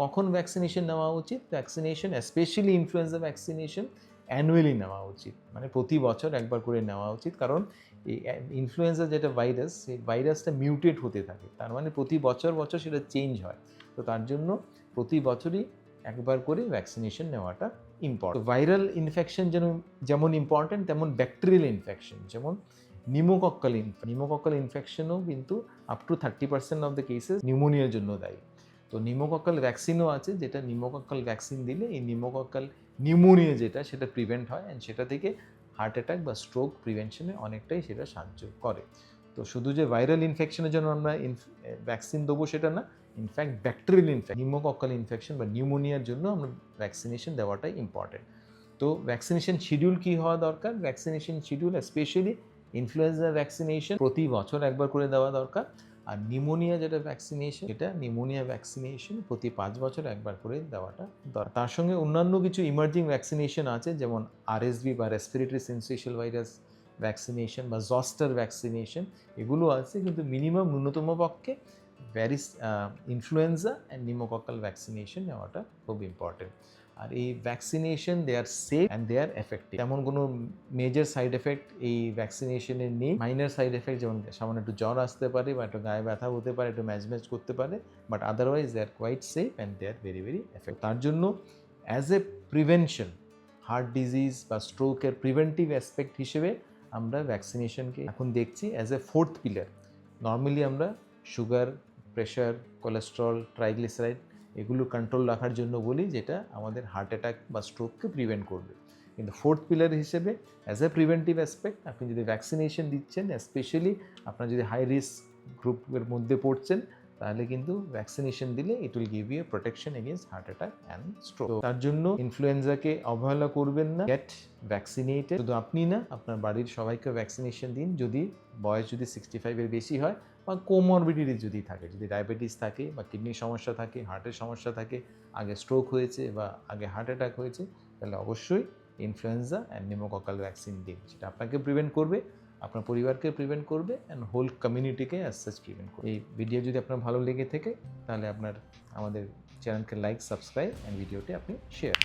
কখন ভ্যাকসিনেশন নেওয়া উচিত? Vaccination specially influenza vaccination annually নেওয়া উচিত, মানে প্রতি বছর একবার করে নেওয়া উচিত। কারণ এই ইনফ্লুয়েঞ্জা যেটা ভাইরাস, সেই ভাইরাসটা মিউটেট হতে থাকে, তার মানে প্রতি বছর বছর সেটা চেঞ্জ হয়। তো তার জন্য প্রতি বছরই একবার করে ভ্যাকসিনেশন নেওয়াটা ইম্পর্টেন্ট। ভাইরাল ইনফেকশন যেমন ইম্পর্টেন্ট, তেমন ব্যাকটেরিয়াল ইনফেকশন যেমন নিমোকক্কাল ইনফেকশনও কিন্তু up to 30% of the cases নিউমোনিয়ার জন্য দায়ী। তো নিমোকক্কাল ভ্যাকসিনও আছে, যেটা নিমোকক্কাল ভ্যাকসিন দিলে এই নিমোকক্কাল নিউমোনিয়া সেটা প্রিভেন্ট হয়, অ্যান্ড সেটা থেকে হার্ট অ্যাটাক বা স্ট্রোক প্রিভেনশনে অনেকটাই সেটা সাহায্য করে। তো শুধু যে ভাইরাল ইনফেকশনের জন্য আমরা ভ্যাকসিন দেবো সেটা না, ইনফ্যাক্ট ব্যাকটেরিয়াল নিমোকক্কাল ইনফেকশন বা নিউমোনিয়ার জন্য আমরা ভ্যাকসিনেশন দেওয়াটাই ইম্পর্টেন্ট। তো ভ্যাকসিনেশন শিডিউল কী হওয়া দরকার? Vaccination schedule specially influenza vaccination প্রতি বছর একবার করে দেওয়া দরকার, আর নিউমোনিয়া ভ্যাকসিনেশন প্রতি 5 বছর একবার করে দেওয়াটা দরকার। তার সঙ্গে অন্যান্য কিছু ইমার্জিং ভ্যাকসিনেশন আছে, যেমন আরএসভি বা রেসপিরেটরি সিনসিটিয়াল ভাইরাস ভ্যাকসিনেশন বা জস্টার ভ্যাকসিনেশন, এগুলো আছে, কিন্তু ন্যূনতম পক্ষে ইনফ্লুয়েঞ্জা অ্যান্ড নিমোকক্কাল ভ্যাকসিনেশন নেওয়াটা খুব ইম্পর্টেন্ট। আর এই vaccination they are safe and they are effective. তেমন কোনো মেজর সাইড এফেক্ট এই ভ্যাকসিনেশনের নেই। মাইনর সাইড এফেক্ট যেমন সামান্য একটু জ্বর আসতে পারে বা একটু গায়ে ব্যথা হতে পারে, একটু ম্যাজম্যাজ করতে পারে, but otherwise they are quite safe and they are very very effective. তার জন্য as a prevention, heart disease বা স্ট্রোকের প্রিভেন্টিভ অ্যাসপেক্ট হিসেবে আমরা ভ্যাকসিনেশনকে এখন দেখছি as a fourth pillar. Normally আমরা সুগার, প্রেশার, কোলেস্ট্রল, ট্রাইগ্লিসারাইড এগুলো কন্ট্রোল রাখার জন্য বলি, যেটা আমাদের হার্ট অ্যাটাক বা স্ট্রোককে প্রিভেন্ট করবে। কিন্তু ফোর্থ পিলার হিসেবে অ্যাজ এ প্রিভেন্টিভ অ্যাসপেক্ট আপনি যদি ভ্যাকসিনেশন দিচ্ছেন, স্পেশালি আপনার যদি হাই রিস্ক গ্রুপের মধ্যে পড়ছেন, তাহলে কিন্তু ভ্যাকসিনেশন দিলে it will give you protection against heart attack and stroke. তার জন্য ইনফ্লুয়েঞ্জাকে অবহেলা করবেন না, গেট ভ্যাকসিনেটেড। শুধু আপনি না, আপনার বাড়ির সবাইকে ভ্যাকসিনেশন দিন। বয়স যদি 65-এর বেশি হয় বা কোমরবিডিটি যদি থাকে, যদি ডায়াবেটিস থাকে বা কিডনির সমস্যা থাকে, হার্টের সমস্যা থাকে, আগে স্ট্রোক হয়েছে বা আগে হার্ট অ্যাটাক হয়েছে, তাহলে অবশ্যই ইনফ্লুয়েঞ্জা অ্যান্ড নিউমোকক্কাল ভ্যাকসিন দিন। সেটা আপনাকে প্রিভেন্ট করবে, আপনার পরিবারকে প্রিভেন্ট করবে, অ্যান্ড হোল কমিউনিটিকে অ্যাজ সাচ প্রিভেন্ট করবে। এই ভিডিও যদি আপনার ভালো লেগে থাকে, তাহলে আমাদের চ্যানেলকে লাইক, সাবস্ক্রাইব অ্যান্ড ভিডিওটি আপনি শেয়ার